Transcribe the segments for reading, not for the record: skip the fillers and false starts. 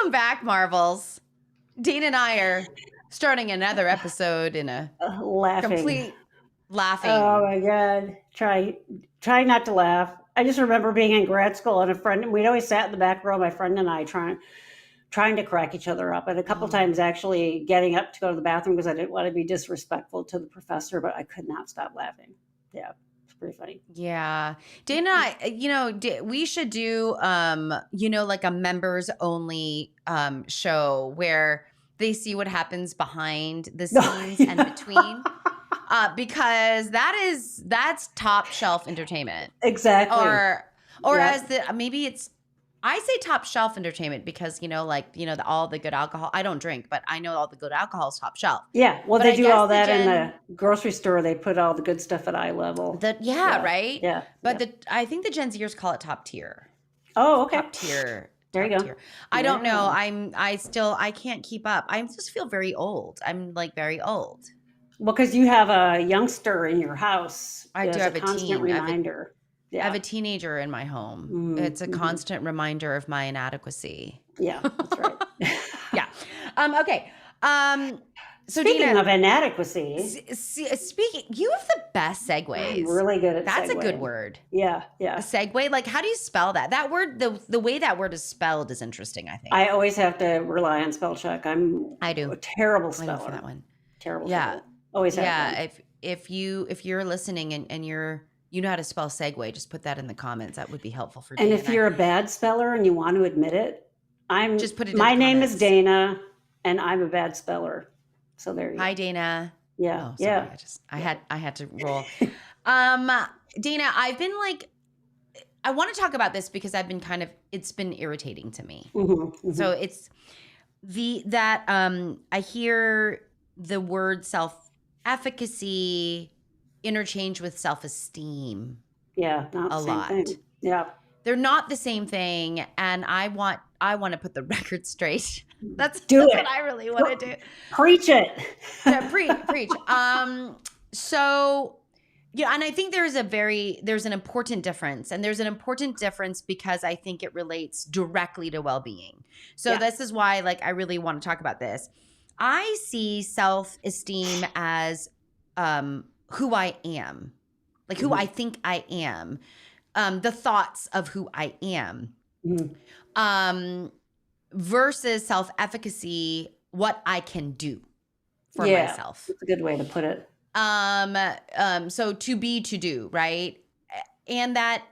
Welcome back, Marvels. Dana and I are starting another episode in a Laughing. complete laughing. Oh my God. Try not to laugh. I just remember being in grad school and a friend, we'd always sat in the back row, my friend and I trying to crack each other up. And a couple times actually getting up to go to the bathroom because I didn't want to be disrespectful to the professor, but I could not stop laughing. Yeah. It's pretty funny. Yeah. Dana and I, we should do, like a members only show where they see what happens behind the scenes and between. Because that's top shelf entertainment. Exactly. Or as maybe it's, I say top shelf entertainment because, all the good alcohol, I don't drink, but I know all the good alcohol is top shelf. Yeah. Well, they do all that in the grocery store. They put all the good stuff at eye level. Right? Yeah. But I think the Gen Zers call it top tier. Oh, okay. Top tier. There you go. I don't know. I can't keep up. I just feel very old. I'm like very old. Well, because you have a youngster in your house. I do have a constant reminder. I have a teenager in my home. It's a constant reminder of my inadequacy. Yeah, that's right. Yeah. Okay. So speaking Dina, of inadequacy, you have the best segues. I'm really good at That's segue. A good word. Yeah. A segue. Like, how do you spell that? That word, the way that word is spelled is interesting, I think. I always have to rely on spell check. I do. A terrible speller. I do for that one. Terrible. Yeah. Speller. Always have. Yeah. If you're listening and you know how to spell segue, just put that in the comments. That would be helpful for Dana. And if you're a bad speller and you want to admit it, just put it in my the name comments. is Dana and I'm a bad speller. So there you go. Hi, Dana. Yeah. Oh, sorry. I had to roll. Dana, I've been like, I want to talk about this because I've been it's been irritating to me. So it's I hear the word self-efficacy interchange with self-esteem. Yeah. Not a the same lot. Thing. Yeah. They're not the same thing. And I want to put the record straight. That's what I really want to do. Preach it. Preach. So, and I think there's an important difference. And there's an important difference because I think it relates directly to well-being. So this is why, I really want to talk about this. I see self-esteem as who I am, who I think I am, the thoughts of who I am. Versus self-efficacy, what I can do for myself. That's a good way to put it. So to do, right? And that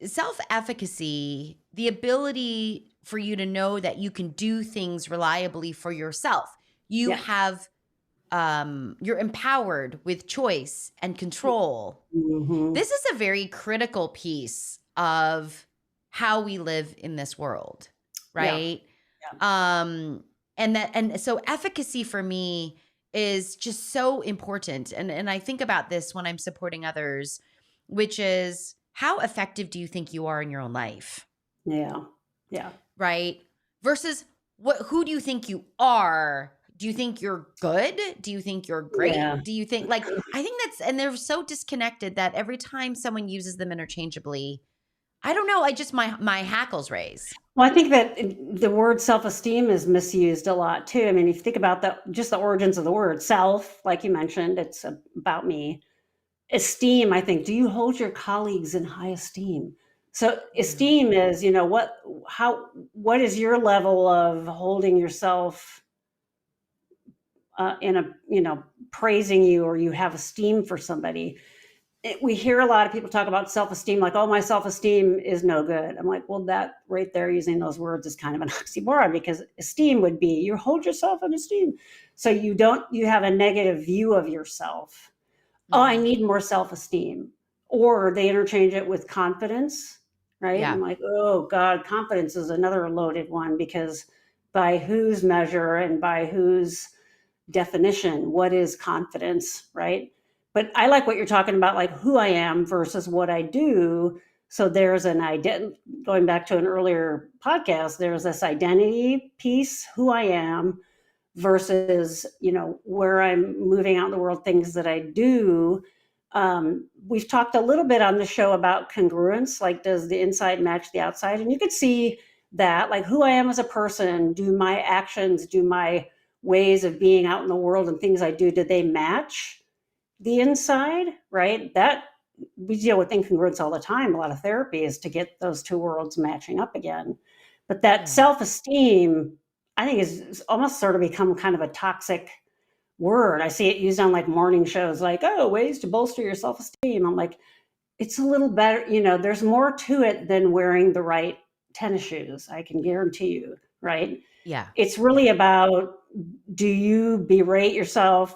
self-efficacy, the ability for you to know that you can do things reliably for yourself. You have, you're empowered with choice and control. This is a very critical piece of how we live in this world. Right. Yeah. And so efficacy for me is just so important. And I think about this when I'm supporting others, which is how effective do you think you are in your own life? Yeah. Yeah. Right. Versus who do you think you are? Do you think you're good? Do you think you're great? Yeah. Do you think I think and they're so disconnected that every time someone uses them interchangeably, I don't know. My hackles raise. Well, I think that the word self-esteem is misused a lot too. I mean, if you think about just the origins of the word self, like you mentioned, it's about me. Esteem, I think, do you hold your colleagues in high esteem? So esteem is, what is your level of holding yourself praising you, or you have esteem for somebody? We hear a lot of people talk about self-esteem, like, oh, my self-esteem is no good. I'm like, well, that right there, using those words is kind of an oxymoron, because esteem would be you hold yourself in esteem. So you have a negative view of yourself. Oh, I need more self-esteem. Or they interchange it with confidence, right? Yeah. I'm like, oh God, confidence is another loaded one, because by whose measure and by whose definition, what is confidence, right? But I like what you're talking about, like who I am versus what I do. So there's an identity, going back to an earlier podcast, there's this identity piece, who I am, versus, where I'm moving out in the world, things that I do. We've talked a little bit on the show about congruence, like does the inside match the outside? And you could see that, like who I am as a person, do my actions, do my ways of being out in the world and things I do they match the inside, right? That we deal with incongruence all the time. A lot of therapy is to get those two worlds matching up again. But that self-esteem, I think, is almost sort of become kind of a toxic word. I see it used on like morning shows, like, oh, ways to bolster your self-esteem. I'm like, it's a little better, there's more to it than wearing the right tennis shoes, I can guarantee you, right? Yeah. It's really about, do you berate yourself?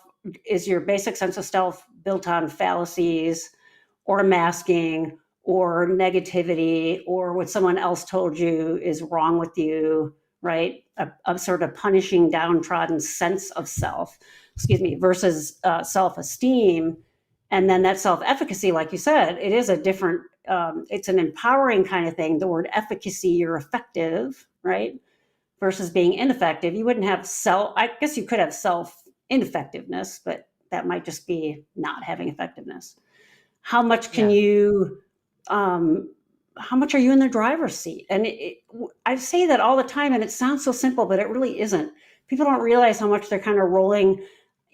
Is your basic sense of self built on fallacies or masking or negativity or what someone else told you is wrong with you, right? A sort of punishing, downtrodden sense of self, versus self-esteem. And then that self-efficacy, like you said, it is a different, it's an empowering kind of thing. The word efficacy, you're effective, right? Versus being ineffective. You wouldn't have I guess you could have self-ineffectiveness, but that might just be not having effectiveness. How much can you, how much are you in the driver's seat? And I say that all the time, and it sounds so simple, but it really isn't. People don't realize how much they're kind of rolling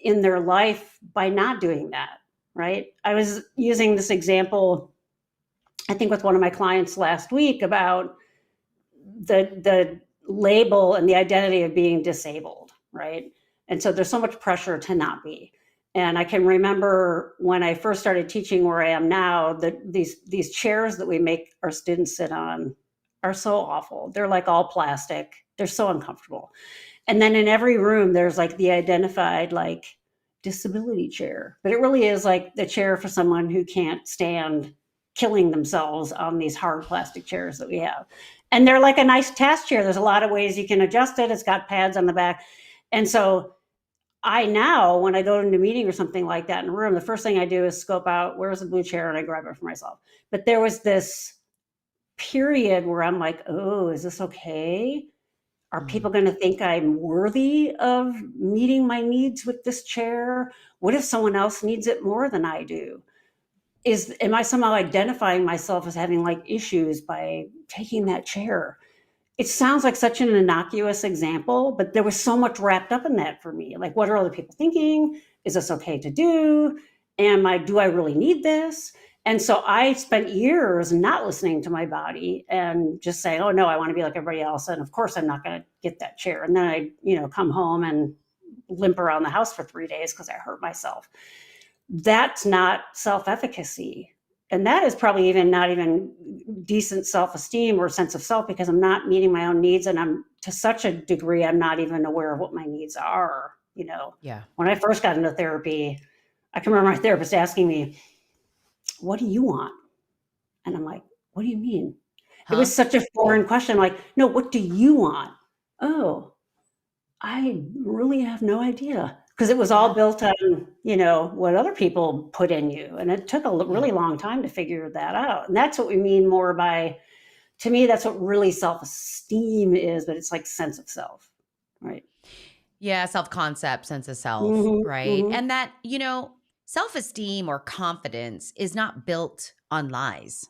in their life by not doing that, right? I was using this example, I think, with one of my clients last week about the label and the identity of being disabled, right? And so there's so much pressure to not be. And I can remember when I first started teaching where I am now, that these chairs that we make our students sit on are so awful. They're like all plastic. They're so uncomfortable. And then in every room, there's like the identified like disability chair, but it really is like the chair for someone who can't stand killing themselves on these hard plastic chairs that we have. And they're like a nice task chair. There's a lot of ways you can adjust it. It's got pads on the back. And so I now, when I go into a meeting or something like that in a room, the first thing I do is scope out, where's the blue chair? And I grab it for myself. But there was this period where I'm like, oh, is this okay? Are people going to think I'm worthy of meeting my needs with this chair? What if someone else needs it more than I do? Am I somehow identifying myself as having like issues by taking that chair? It sounds like such an innocuous example, but there was so much wrapped up in that for me. Like, what are other people thinking? Is this okay to do? Do I really need this? And so I spent years not listening to my body and just saying, oh no, I want to be like everybody else. And of course I'm not going to get that chair. And then I, come home and limp around the house for 3 days because I hurt myself. That's not self-efficacy. And that is probably not even decent self-esteem or sense of self, because I'm not meeting my own needs. And I'm, to such a degree, I'm not even aware of what my needs are. Yeah. When I first got into therapy, I can remember my therapist asking me, what do you want? And I'm like, what do you mean? It was such a foreign question. I'm like, no, what do you want? Oh, I really have no idea. Because it was all built on, what other people put in you. And it took a really long time to figure that out. And that's what we mean more by, to me, that's what really self-esteem is, but it's like sense of self, right? Yeah, self-concept, sense of self, right? And that, self-esteem or confidence is not built on lies,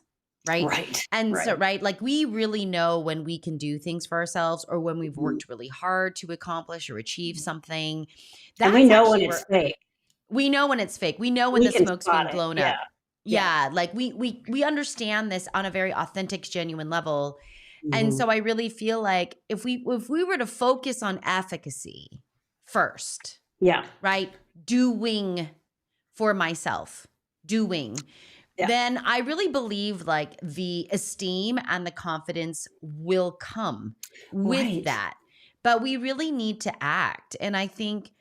right? Right. And so, like we really know when we can do things for ourselves or when we've worked really hard to accomplish or achieve something. And we know when it's fake. We know when it's fake. We know when the smoke's being blown up. Yeah. Like we understand this on a very authentic, genuine level. And so I really feel like if we were to focus on efficacy first, right? Doing for myself, then I really believe like the esteem and the confidence will come with that. But we really need to act. And I think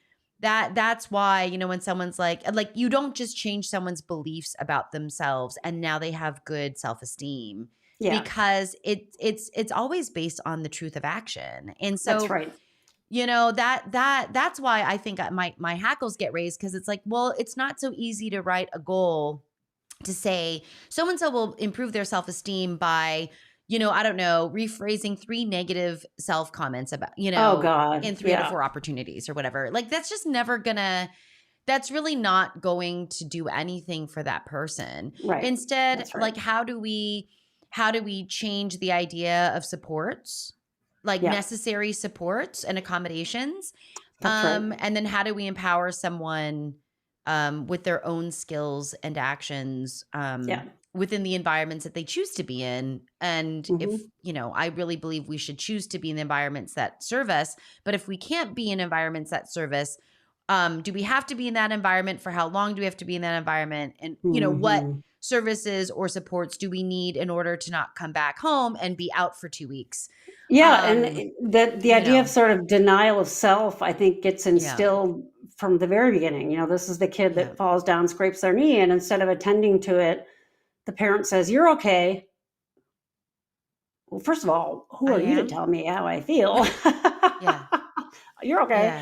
that's why, when someone's like you don't just change someone's beliefs about themselves and now they have good self-esteem. Because it's always based on the truth of action. And so that's right. That's why I think my hackles get raised, because it's like, well, it's not so easy to write a goal to say so-and-so will improve their self-esteem by, I don't know, rephrasing 3 negative self-comments about, oh God. in 3 to 4 opportunities or whatever. Like that's just never that's really not going to do anything for that person. Right. Instead, like how do we change the idea of supports? like necessary supports and accommodations. That's right. And then how do we empower someone with their own skills and actions within the environments that they choose to be in? And if, I really believe we should choose to be in the environments that serve us. But if we can't be in environments that serve us, do we have to be in that environment? For how long do we have to be in that environment? And, what services or supports do we need in order to not come back home and be out for 2 weeks? Yeah, and the idea of sort of denial of self, I think, gets instilled from the very beginning. This is the kid that falls down, scrapes their knee, and instead of attending to it, the parent says, "You're okay." Well, first of all, who are you to tell me how I feel? You're okay.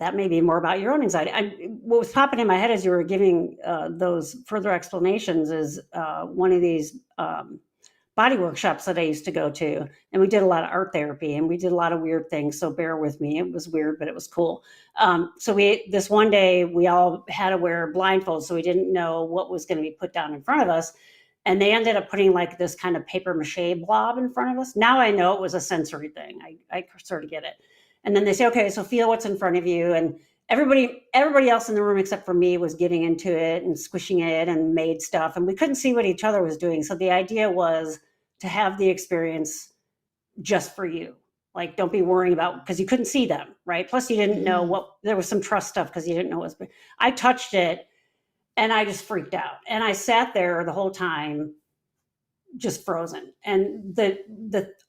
That may be more about your own anxiety. What was popping in my head as you were giving those further explanations is one of these body workshops that I used to go to, and we did a lot of art therapy, and we did a lot of weird things. So bear with me; it was weird, but it was cool. So this one day we all had to wear blindfolds, so we didn't know what was going to be put down in front of us. And they ended up putting like this kind of paper mache blob in front of us. Now I know it was a sensory thing. I sort of get it. And then they say, okay, so feel what's in front of you. And everybody else in the room except for me was getting into it and squishing it and made stuff. And we couldn't see what each other was doing. So the idea was to have the experience just for you. Like, don't be worrying about, because you couldn't see them, right? Plus you didn't know there was some trust stuff because you didn't know what was. I touched it and I just freaked out. And I sat there the whole time just frozen. And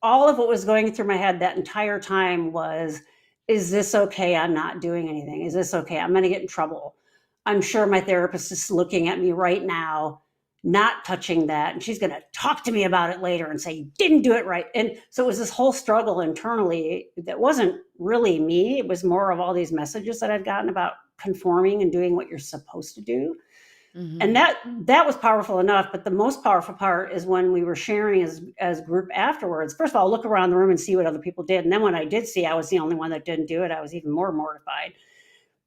all of what was going through my head that entire time was, is this okay? I'm not doing anything. Is this okay? I'm going to get in trouble. I'm sure my therapist is looking at me right now, not touching that. And she's going to talk to me about it later and say, you didn't do it right. And so it was this whole struggle internally that wasn't really me. It was more of all these messages that I'd gotten about conforming and doing what you're supposed to do. And that was powerful enough. But the most powerful part is when we were sharing as group afterwards. First of all, look around the room and see what other people did. And then when I did see I was the only one that didn't do it, I was even more mortified.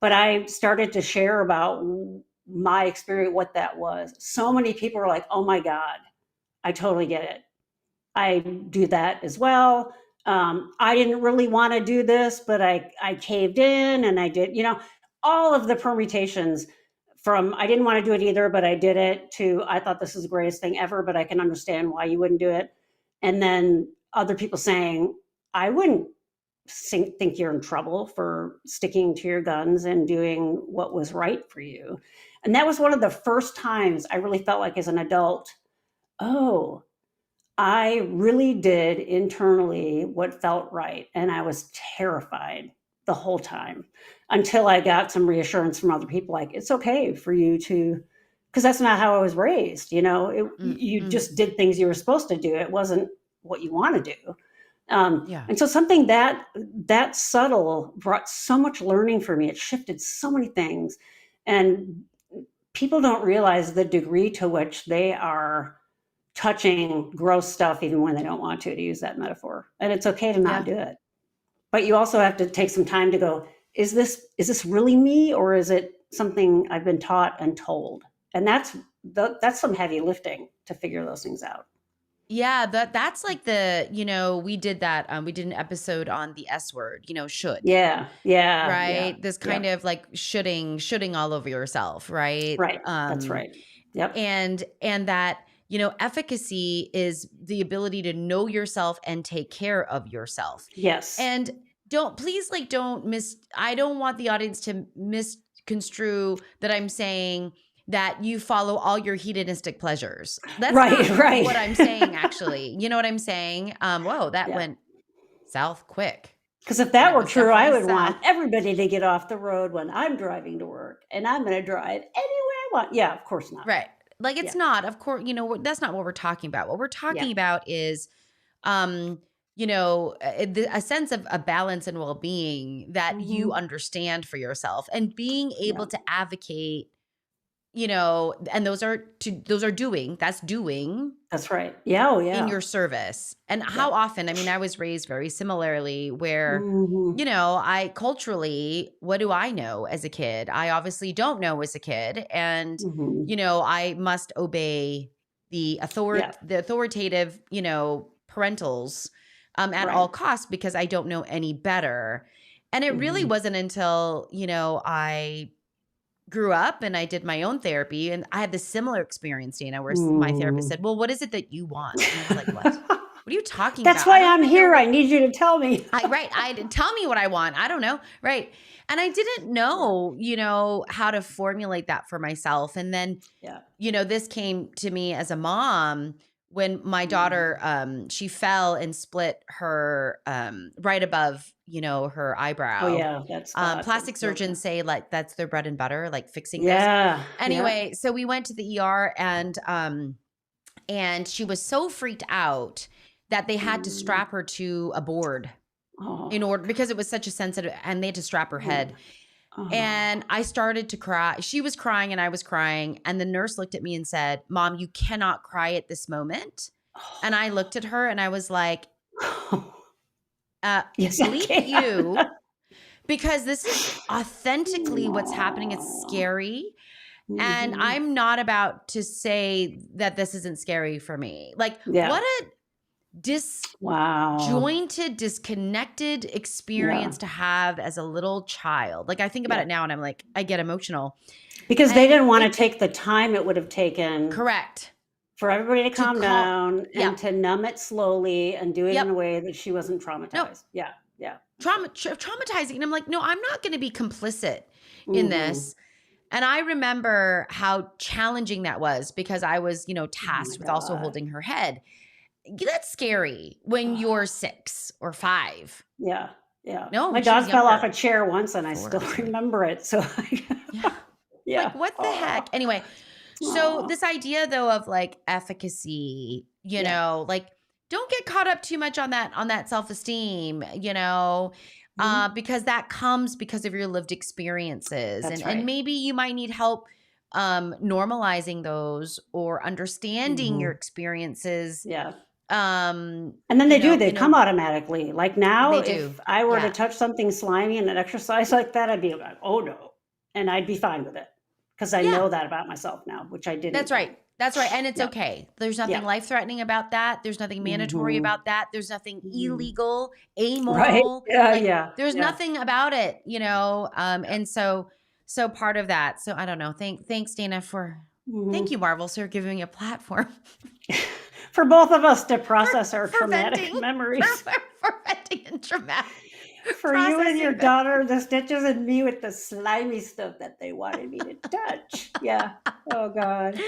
But I started to share about my experience, what that was. So many people were like, oh my God, I totally get it. I do that as well. I didn't really want to do this, but I caved in and I did, all of the permutations. From I didn't want to do it either, but I did it, to I thought this is the greatest thing ever, but I can understand why you wouldn't do it. And then other people saying, I wouldn't think you're in trouble for sticking to your guns and doing what was right for you. And that was one of the first times I really felt like as an adult, oh, I really did internally what felt right. And I was terrified the whole time until I got some reassurance from other people, like, it's okay for you to, because that's not how I was raised. You just did things you were supposed to do. It wasn't what you want to do. And so something that subtle brought so much learning for me. It shifted so many things. And people don't realize the degree to which they are touching gross stuff, even when they don't want to use that metaphor. And it's okay to not do it. But you also have to take some time to go, is this really me, or is it something I've been taught and told? And that's some heavy lifting to figure those things out. Yeah, that's like we did that. We did an episode on the S word, should. Yeah. Right? This kind of like shoulding all over yourself, right? Right. That's right. Yep. And that, efficacy is the ability to know yourself and take care of yourself. Yes. And I don't want the audience to misconstrue that I'm saying that you follow all your hedonistic pleasures. That's not what I'm saying, actually. You know what I'm saying? Whoa, that went south quick. Because if that were true, I would want everybody to get off the road when I'm driving to work, and I'm going to drive anywhere I want. Yeah, of course not. Right. Like, it's not, of course, that's not what we're talking about. What we're talking about is, a sense of a balance and well-being that you understand for yourself, and being able to advocate, and those are doing. That's doing. That's right. Yeah. Oh, yeah. In your service. And how often, I was raised very similarly where, I culturally, what do I know as a kid? I obviously don't know as a kid. And, I must obey the authoritative, parentals, at all costs because I don't know any better. And it really wasn't until, I grew up and I did my own therapy, and I had this similar experience, Dana, where my therapist said, well, what is it that you want? And I was like, what? What are you talking That's about? why I'm here. I need you to tell me. Tell me what I want. I don't know. Right. And I didn't know, how to formulate that for myself. And then, this came to me as a mom when my daughter, she fell and split her right above, her eyebrow. Oh yeah. That's plastic surgeons say like that's their bread and butter, like fixing this. Yeah. Anyway, so we went to the ER and she was so freaked out that they had to strap her to a board in order, because it was such a sensitive, and they had to strap her head. And I started to cry. She was crying and I was crying. And the nurse looked at me and said, Mom, you cannot cry at this moment. And I looked at her and I was like, yes, bleep you, because this is authentically what's happening. It's scary. And I'm not about to say that this isn't scary for me. Like, what a disjointed, disconnected experience to have as a little child. Like, I think about it now and I'm like, I get emotional. Because they didn't want to take the time it would have taken. Correct. For everybody to calm down and to numb it slowly and do it in a way that she wasn't traumatized. Yeah. Traumatizing. And I'm like, no, I'm not going to be complicit in this. And I remember how challenging that was, because I was, tasked with also holding her head. That's scary when you're 6 or 5. Yeah. No, my dog fell off a chair once and I still remember it. So like, what the heck? Anyway, so this idea though of like efficacy, like, don't get caught up too much on that self-esteem, because that comes because of your lived experiences. And maybe you might need help normalizing those or understanding your experiences. And then they come automatically. Like now, if I were to touch something slimy in an exercise like that, I'd be like, oh no. And I'd be fine with it because I know that about myself now, which I didn't. That's right. And it's okay. There's nothing life-threatening about that. There's nothing mandatory about that. There's nothing illegal, amoral. Right? There's nothing about it, and so part of that. So I don't know. Thanks, Dana, thank you, Marvels, for giving me a platform. For both of us to process our traumatic memories. For venting and traumatic. For you and your daughter, the stitches, and me with the slimy stuff that they wanted me to touch. Yeah. Oh, God.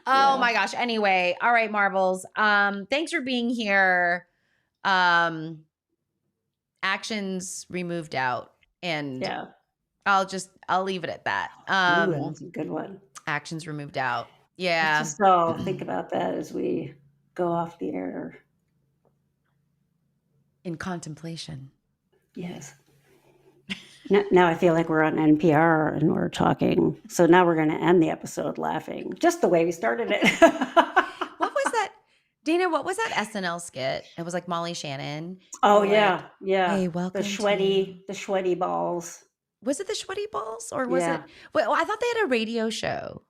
Oh, my gosh. Anyway. All right, Marvels. Thanks for being here. Actions removed out. And I'll leave it at that. That's a good one. Actions removed out. Yeah. Let's just all think about that as we go off the air. In contemplation. Yes. Now I feel like we're on NPR and we're talking. So now we're going to end the episode laughing, just the way we started it. What was that? Dana, what was that SNL skit? It was like Molly Shannon. Oh, yeah. Hey, welcome the sweaty balls. Was it the sweaty balls or was it? Well, I thought they had a radio show.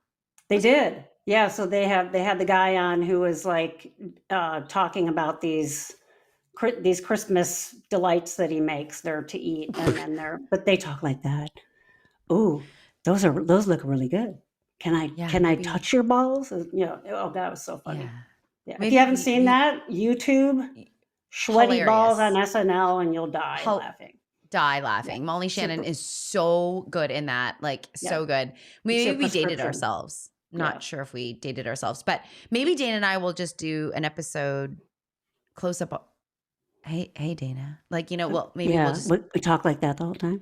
They did. Yeah. So they had the guy on who was like talking about these Christmas delights that he makes there to eat, and then but they talk like that. Ooh, those look really good. Can I touch your balls? Oh, that was so funny. Yeah. If you haven't seen that, YouTube sweaty balls on SNL and you'll die laughing. Yeah. Molly Shannon is so good in that, like so good. Maybe we dated ourselves. Not sure if we dated ourselves, but maybe Dana and I will just do an episode close up. Hey, Dana. Like, well, maybe we'll just... We talk like that the whole time.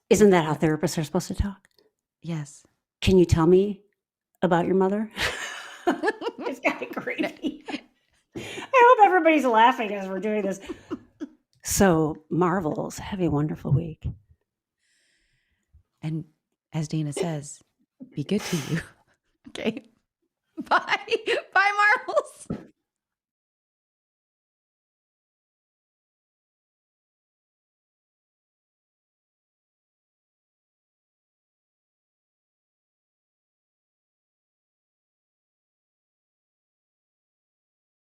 Isn't that how therapists are supposed to talk? Yes. Can you tell me about your mother? It's kind of creepy. I hope everybody's laughing as we're doing this. So, Marvels, have a wonderful week. And as Dana says, be good to you. Okay. Bye. Bye, Marvels.